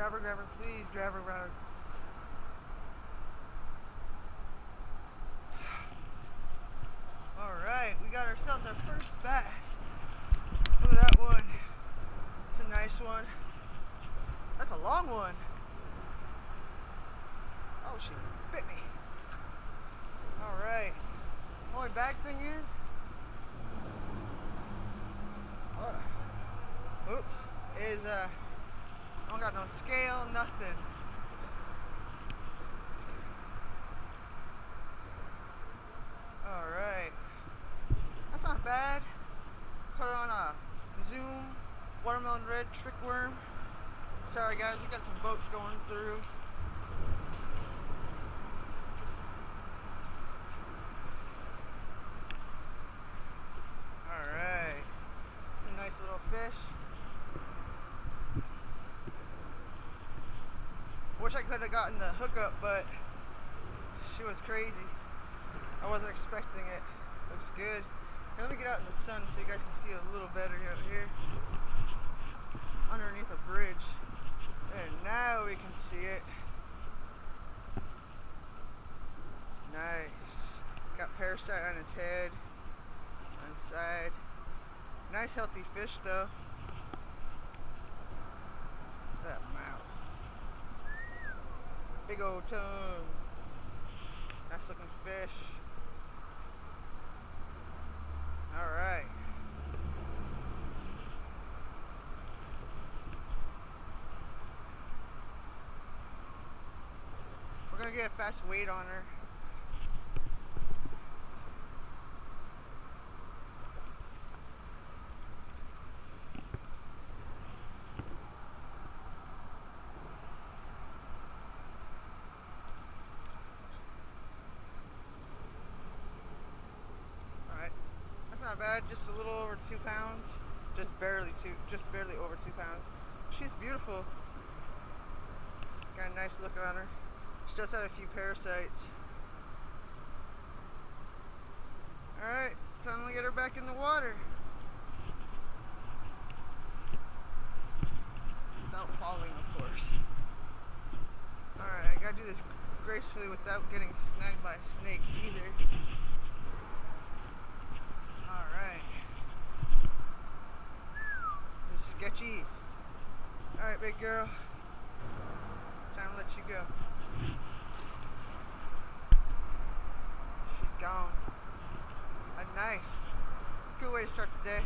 Grab her, please, grab her. Alright, we got ourselves our first bass. Look at that one. It's a nice one. That's a long one. Oh, she bit me. Alright. Only bad thing is, I don't got no scale, nothing. Alright. That's not bad. Put on a Zoom watermelon red trick worm. Sorry guys, we got some boats going through. Alright. It's a nice little fish. Wish I could have gotten the hookup, but she was crazy. I wasn't expecting it. Looks good. Let me get out in the sun so you guys can see a little better out here. Underneath a bridge. And now we can see it. Nice. Got parasite on its head. On its side. Nice healthy fish though. That mouth. Big old tongue. Nice looking fish. Alright. We're gonna get a fast weight on her. Not bad, just a little over 2 pounds, just barely over 2 pounds. She's beautiful. Got a nice look on her. She does have a few parasites. Alright, time to get her back in the water. Without falling, of course. Alright, I gotta do this gracefully without getting snagged by a snake either. Alright. This is sketchy. Alright, big girl. Time to let you go. She's gone. Nice. Good way to start the day.